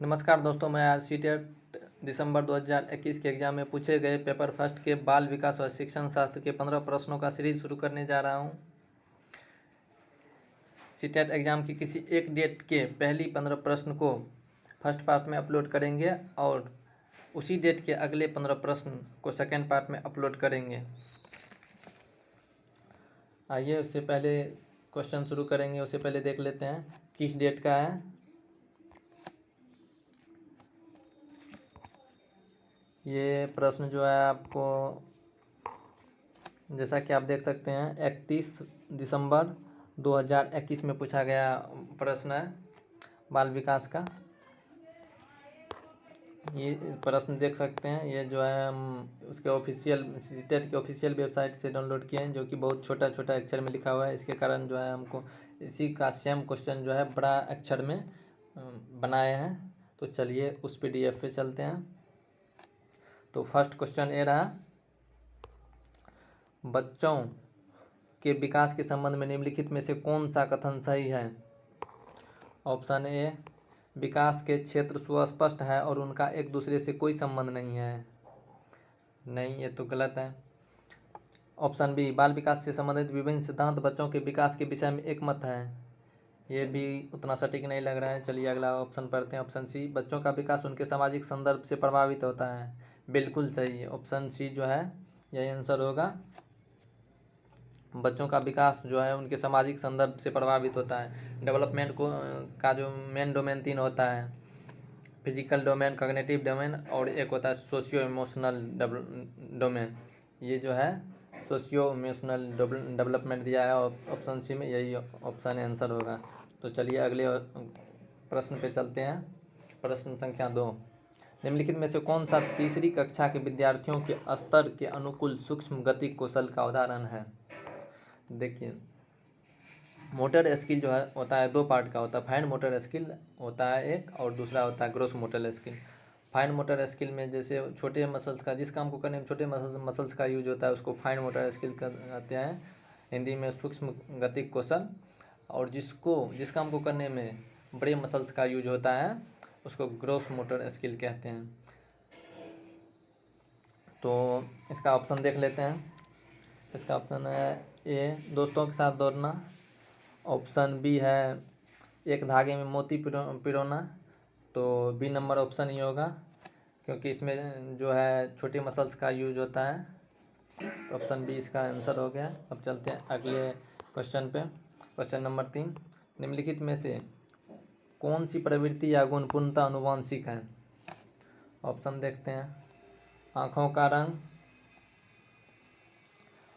नमस्कार दोस्तों, मैं आज सीटेट दिसंबर 2021 के एग्जाम में पूछे गए पेपर फर्स्ट के बाल विकास और शिक्षण शास्त्र के 15 प्रश्नों का सीरीज शुरू करने जा रहा हूं। सीटेट एग्जाम की किसी एक डेट के पहली 15 प्रश्न को फर्स्ट पार्ट में अपलोड करेंगे और उसी डेट के अगले 15 प्रश्न को सेकेंड पार्ट में अपलोड करेंगे। आइए उससे पहले क्वेश्चन शुरू करेंगे, उससे पहले देख लेते हैं किस डेट का है। ये प्रश्न जो है आपको, जैसा कि आप देख सकते हैं, 31 दिसंबर 2021 में पूछा गया प्रश्न है बाल विकास का। ये प्रश्न देख सकते हैं, ये जो है हम उसके ऑफिशियल सीटेट के ऑफिशियल वेबसाइट से डाउनलोड किए हैं, जो कि बहुत छोटा छोटा अक्षर में लिखा हुआ है। इसके कारण जो है हमको इसी का सेम क्वेश्चन जो है बड़ा अक्षर में बनाए हैं। तो चलिए उस PDF पे चलते हैं। तो फर्स्ट क्वेश्चन ये रहा, बच्चों के विकास के संबंध में निम्नलिखित में से कौन सा कथन सही है। ऑप्शन ए, विकास के क्षेत्र सुस्पष्ट है और उनका एक दूसरे से कोई संबंध नहीं है। नहीं, ये तो गलत है। ऑप्शन बी, बाल विकास से संबंधित विभिन्न सिद्धांत बच्चों के विकास के विषय में एक मत है। ये भी उतना सटीक नहीं लग रहा है। चलिए अगला ऑप्शन पढ़ते हैं। ऑप्शन सी, बच्चों का विकास उनके सामाजिक संदर्भ से प्रभावित होता है। बिल्कुल सही है, ऑप्शन सी जो है यही आंसर होगा। बच्चों का विकास जो है उनके सामाजिक संदर्भ से प्रभावित होता है। डेवलपमेंट को का जो मेन डोमेन 3 होता है, फिजिकल डोमेन, कॉग्निटिव डोमेन और एक होता है सोशियो इमोशनल डोमेन। ये जो है सोशियो इमोशनल डेवलपमेंट दिया है और ऑप्शन सी में यही ऑप्शन आंसर होगा। तो चलिए अगले प्रश्न पे चलते हैं। प्रश्न संख्या 2, निम्नलिखित में से कौन सा तीसरी कक्षा के विद्यार्थियों के स्तर के अनुकूल सूक्ष्म गति कौशल का उदाहरण है। देखिए, मोटर स्किल जो है होता है 2 पार्ट का होता है। फाइन मोटर स्किल होता है एक, और दूसरा होता है gross motor skill. Fine motor skill में जैसे छोटे मसल्स का, जिस काम को करने में छोटे मसल्स का यूज होता है उसको फाइन मोटर स्किल कहते हैं, हिंदी में सूक्ष्म गति कौशल। और जिस काम को करने में बड़े मसल्स का यूज होता है उसको ग्रोस मोटर स्किल कहते हैं। तो इसका ऑप्शन देख लेते हैं। इसका ऑप्शन है ए, दोस्तों के साथ दौड़ना। ऑप्शन बी है, एक धागे में मोती पिरोना। तो बी नंबर ऑप्शन ही होगा, क्योंकि इसमें जो है छोटे मसल्स का यूज होता है। तो ऑप्शन बी इसका आंसर हो गया। अब चलते हैं अगले क्वेश्चन पे। क्वेश्चन नंबर 3, निम्नलिखित में से कौन सी प्रवृत्ति या गुण पूर्णतः आनुवंशिक है। ऑप्शन देखते हैं। आँखों का रंग,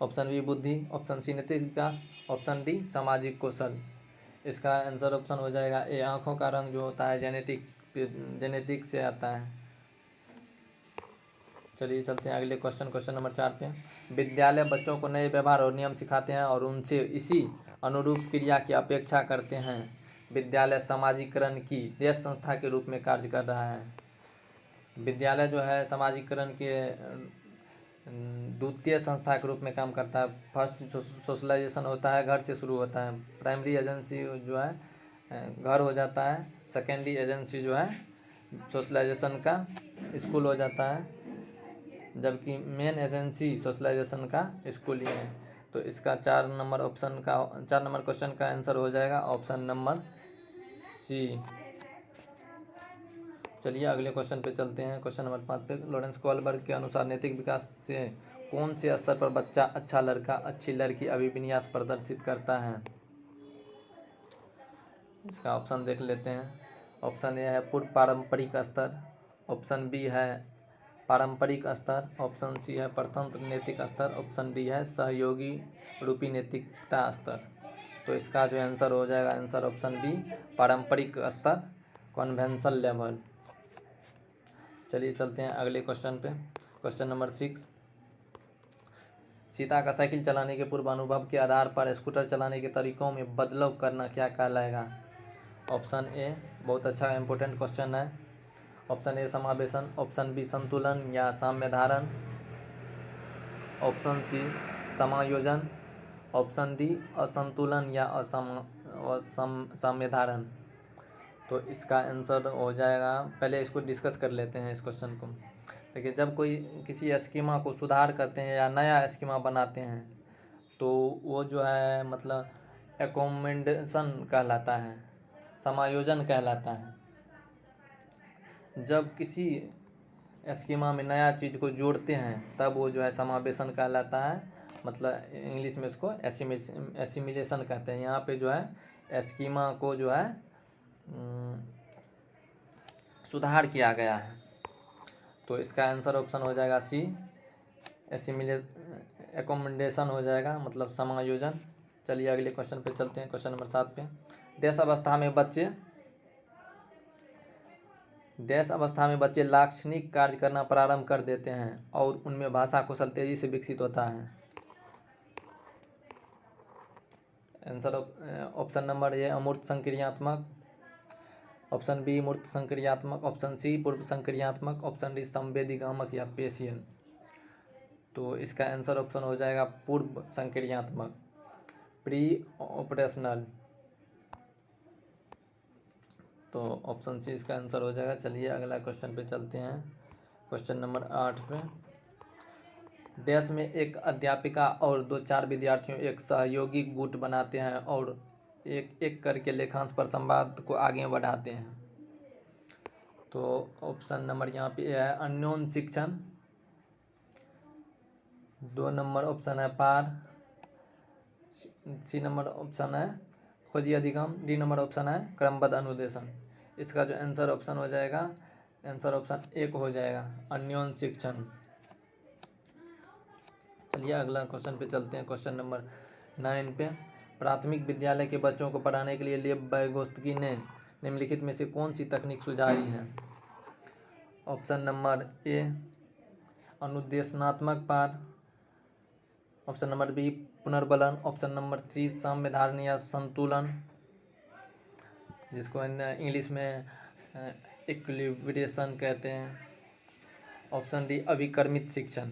ऑप्शन बी बुद्धि, ऑप्शन सी नैतिक विकास, ऑप्शन डी सामाजिक कौशल। इसका आंसर ऑप्शन हो जाएगा ए, आँखों का रंग जो होता है जेनेटिक से आता है। चलिए चलते हैं अगले क्वेश्चन नंबर 4 पे। विद्यालय बच्चों को नए व्यवहार और नियम सिखाते हैं और उनसे इसी अनुरूप क्रिया की अपेक्षा करते हैं। विद्यालय समाजीकरण की देश संस्था के रूप में कार्य कर रहा है। विद्यालय जो है समाजीकरण के द्वितीय संस्था के रूप में काम करता है। फर्स्ट सोशलाइजेशन होता है, घर से शुरू होता है। प्राइमरी एजेंसी जो है घर हो जाता है। सेकेंडरी एजेंसी जो है सोशलाइजेशन का स्कूल हो जाता है, जबकि मेन एजेंसी सोशलाइजेशन का स्कूल ही है। तो इसका 4 नंबर क्वेश्चन का आंसर हो जाएगा ऑप्शन नंबर सी। चलिए अगले क्वेश्चन पे चलते हैं। क्वेश्चन नंबर 5 पे, लॉरेंस कोलबर्ग के अनुसार नैतिक विकास से कौन से स्तर पर बच्चा अच्छा लड़का अच्छी लड़की अभिविन्यास प्रदर्शित करता है। इसका ऑप्शन देख लेते हैं। ऑप्शन ए है पूर्व पारंपरिक स्तर, ऑप्शन बी है पारंपरिक स्तर, ऑप्शन सी है परतंत्र नैतिक स्तर, ऑप्शन डी है सहयोगी रूपी नैतिकता स्तर। तो इसका जो आंसर हो जाएगा आंसर ऑप्शन बी, पारंपरिक स्तर, कन्वेंशनल लेवल। चलिए चलते हैं अगले क्वेश्चन पे। क्वेश्चन नंबर 6, सीता का साइकिल चलाने के पूर्व अनुभव के आधार पर स्कूटर चलाने के तरीकों में बदलाव करना क्या कहलाएगा। ऑप्शन ए, बहुत अच्छा इंपॉर्टेंट क्वेश्चन है। ऑप्शन ए समावेशन, ऑप्शन बी संतुलन या साम्य धारण, ऑप्शन सी समायोजन, ऑप्शन डी असंतुलन या साम्य धारण। तो इसका आंसर हो जाएगा, पहले इसको डिस्कस कर लेते हैं इस क्वेश्चन को। देखिए, जब कोई किसी स्कीमा को सुधार करते हैं या नया स्कीमा बनाते हैं तो वो जो है मतलब एकोमेंडेशन कहलाता है, समायोजन कहलाता है। जब किसी स्कीमा में नया चीज़ को जोड़ते हैं तब वो जो है समावेशन कहलाता है, मतलब इंग्लिश में इसको एसिमिलेशन कहते हैं। यहाँ पे जो है स्कीमा को जो है सुधार किया गया है, तो इसका आंसर ऑप्शन हो जाएगा सी, एकोमेंडेशन हो जाएगा, मतलब समायोजन। चलिए अगले क्वेश्चन पे चलते हैं, क्वेश्चन नंबर 7 पे। देश अवस्था में बच्चे लाक्षणिक कार्य करना प्रारंभ कर देते हैं और उनमें भाषा कौशल तेजी से विकसित होता है। आंसर ऑप्शन नंबर ए अमूर्त संक्रियात्मक, ऑप्शन बी मूर्त संक्रियात्मक, ऑप्शन सी पूर्व संक्रियात्मक, ऑप्शन डी संवेदीगामक या पेशियन। तो इसका आंसर ऑप्शन हो जाएगा पूर्व संक्रियात्मक, प्री ऑपरेशनल। तो ऑप्शन सी इसका आंसर हो जाएगा। चलिए अगला क्वेश्चन पे चलते हैं, क्वेश्चन नंबर 8 पे। देश में एक अध्यापिका और 2-4 विद्यार्थियों एक सहयोगी गुट बनाते हैं और एक एक करके लेखांश पर संवाद को आगे बढ़ाते हैं। तो ऑप्शन नंबर यहाँ पे है अन्योन शिक्षण, 2 नंबर ऑप्शन है पार, सी नंबर ऑप्शन है खोजी अधिगम, डी नंबर ऑप्शन है क्रमबद्ध अनुदेशन। इसका जो आंसर ऑप्शन हो जाएगा, आंसर ऑप्शन ए हो जाएगा, अन्योन शिक्षण। चलिए अगला क्वेश्चन पे चलते हैं, क्वेश्चन नंबर 9 पे। प्राथमिक विद्यालय के बच्चों को पढ़ाने के लिए लेव वाइगोत्स्की ने निम्नलिखित में से कौन सी तकनीक सुझाई है? ऑप्शन नंबर ए अनुदेशनात्मक पाठ, ऑप्शन नंबर बी पुनर्बलन, ऑप्शन नंबर सी साम्यधारणी या संतुलन, जिसको इंग्लिश में इक्विलिब्रेशन कहते हैं, ऑप्शन डी अभिकर्मित शिक्षण।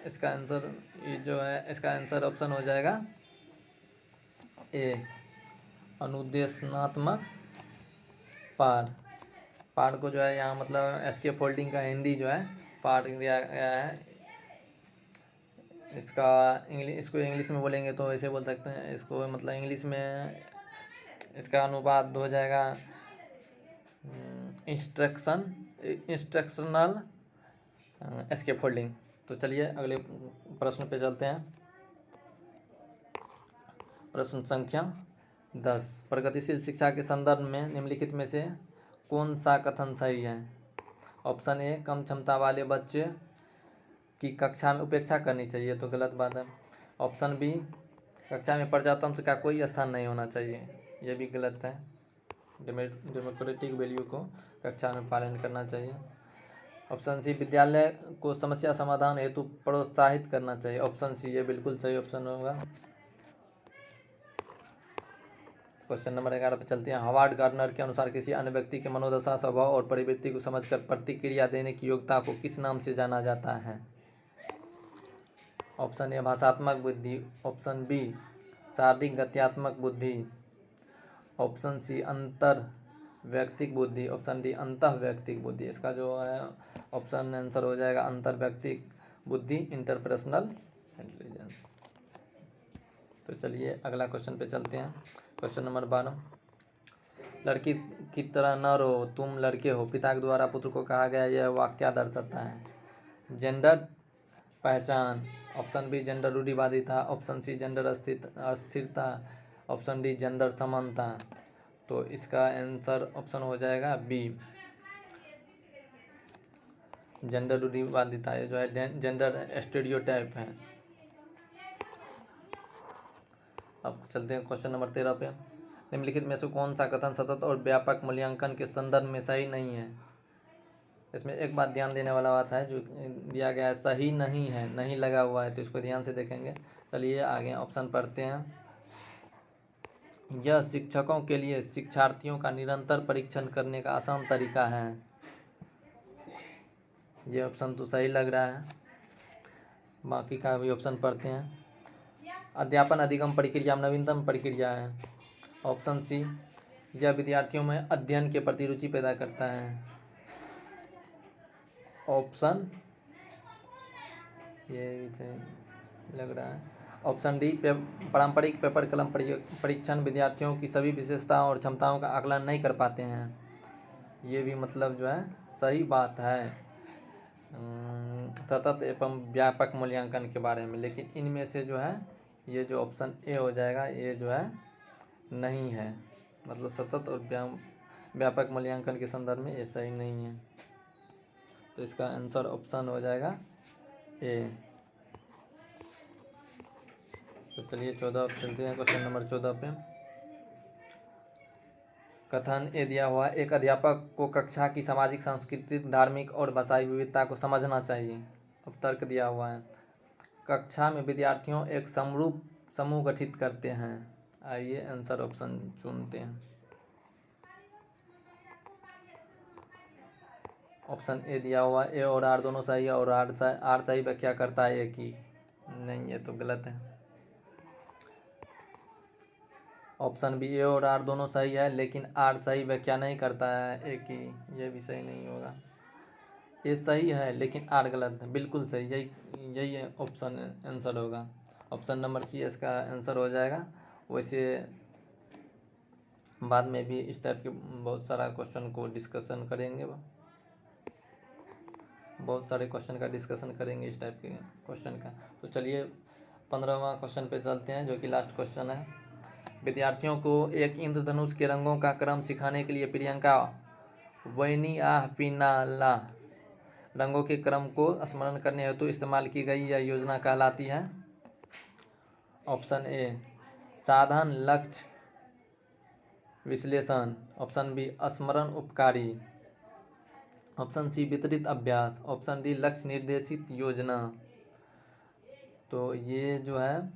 इसका आंसर जो है, इसका आंसर ऑप्शन हो जाएगा ए अनुदेशनात्मक पाठ। पाठ को जो है यहाँ मतलब एसके फोल्डिंग का हिंदी जो है पाठ दिया गया है। इसको इंग्लिश में बोलेंगे तो ऐसे बोल सकते हैं, इसको मतलब इंग्लिश में इसका अनुवाद हो जाएगा इंस्ट्रक्शनल एसके फोल्डिंग। तो चलिए अगले प्रश्न पे चलते हैं, प्रश्न संख्या 10। प्रगतिशील शिक्षा के संदर्भ में निम्नलिखित में से कौन सा कथन सही है? ऑप्शन ए कम क्षमता वाले बच्चे की कक्षा में उपेक्षा करनी चाहिए, तो गलत बात है। ऑप्शन बी कक्षा में प्रजातंत्र का कोई स्थान नहीं होना चाहिए, यह भी गलत है। डेमोक्रेटिक वैल्यू को कक्षा में पालन करना चाहिए। ऑप्शन सी विद्यालय को समस्या समाधान हेतु प्रोत्साहित करना चाहिए, ऑप्शन सी ये बिल्कुल सही ऑप्शन होगा। क्वेश्चन नंबर 11 पर चलते हैं। हावर्ड गार्डनर के अनुसार किसी अन्य व्यक्ति के मनोदशा, स्वभाव और प्रवृत्ति को समझकर प्रतिक्रिया देने की योग्यता को किस नाम से जाना जाता है? ऑप्शन ए भाषात्मक बुद्धि, ऑप्शन बी शारीरिक गत्यात्मक बुद्धि, ऑप्शन सी अंतर व्यक्तिक बुद्धि, ऑप्शन डी अंतः व्यक्तिक बुद्धि। इसका जो है ऑप्शन आंसर हो जाएगा अंतर व्यक्तिक बुद्धि, इंटरपर्सनल इंटेलिजेंस। तो चलिए अगला क्वेश्चन पे चलते हैं, क्वेश्चन नंबर 12। लड़की की तरह न रहो, तुम लड़के हो, पिता के द्वारा पुत्र को कहा गया यह वाक्य क्या दर्शाता है? जेंडर पहचान, ऑप्शन बी जेंडर रूढ़िवादिता, ऑप्शन सी जेंडर अस्थिरता, ऑप्शन डी जेंडर समानता। तो इसका आंसर ऑप्शन हो जाएगा बी जेंडर रूढ़िवादिता, ये जो है जेंडर स्टेरियोटाइप है। अब चलते हैं क्वेश्चन नंबर 13 पे। निम्नलिखित में से कौन सा कथन सतत और व्यापक मूल्यांकन के संदर्भ में सही नहीं है? इसमें एक बात ध्यान देने वाला बात है, जो दिया गया है सही नहीं है, नहीं लगा हुआ है, तो इसको ध्यान से देखेंगे। चलिए आगे ऑप्शन पढ़ते हैं। यह शिक्षकों के लिए शिक्षार्थियों का निरंतर परीक्षण करने का आसान तरीका है, ये ऑप्शन तो सही लग रहा है। बाकी का भी ऑप्शन पढ़ते हैं। अध्यापन अधिगम प्रक्रिया नवीनतम प्रक्रिया है, ऑप्शन सी यह विद्यार्थियों में अध्ययन के प्रति रुचि पैदा करता है। ऑप्शन ये लग रहा है ऑप्शन डी पारंपरिक पेपर कलम परीक्षण विद्यार्थियों की सभी विशेषताओं और क्षमताओं का आकलन नहीं कर पाते हैं। ये भी मतलब जो है सही बात है सतत एवं व्यापक मूल्यांकन के बारे में, लेकिन इनमें से जो है ये जो ऑप्शन ए हो जाएगा ये जो है नहीं है, मतलब सतत और व्यापक मूल्यांकन के संदर्भ में ये सही नहीं है। तो इसका आंसर ऑप्शन हो जाएगा ए। तो चलिए 14 चलते हैं क्वेश्चन नंबर 14 पे। कथन ए दिया हुआ एक अध्यापक को कक्षा की सामाजिक, सांस्कृतिक, धार्मिक और भाषाई विविधता को समझना चाहिए। अब तर्क दिया हुआ है कक्षा में विद्यार्थियों एक समरूप समूह गठित करते हैं। आइए आंसर ऑप्शन चुनते हैं। ऑप्शन ए दिया हुआ ए और आर दोनों सही है और आर सही व्याख्या करता है ए की। नहीं, ये तो गलत है। ऑप्शन बी ए और आर दोनों सही है लेकिन आर सही व्याख्या नहीं करता है ए की। ये भी सही नहीं होगा। ये सही है लेकिन आर गलत है। बिल्कुल सही, यही ऑप्शन आंसर होगा। ऑप्शन नंबर सी इसका आंसर हो जाएगा। वैसे बाद में भी इस टाइप के बहुत सारा क्वेश्चन को डिस्कशन करेंगे, बहुत सारे क्वेश्चन का डिस्कशन करेंगे इस टाइप के क्वेश्चन का। तो चलिए 15वां क्वेश्चन पे चलते हैं जो कि लास्ट क्वेश्चन है। विद्यार्थियों को एक इंद्रधनुष के रंगों का क्रम सिखाने के लिए प्रियंका वैनियापिनाला रंगों के क्रम को स्मरण करने हेतु इस्तेमाल की गई यह योजना कहलाती है। ऑप्शन ए साधन लक्ष्य विश्लेषण, ऑप्शन बी स्मरण उपकारी, ऑप्शन सी वितरित अभ्यास, ऑप्शन डी लक्ष्य निर्देशित योजना। तो ये जो है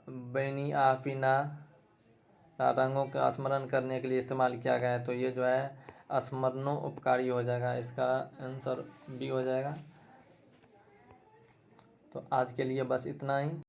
वैनियापिना रंगों का स्मरण करने के लिए इस्तेमाल किया गया है, तो ये जो है स्मरणों उपकारी हो जाएगा। इसका आंसर बी हो जाएगा। तो आज के लिए बस इतना ही।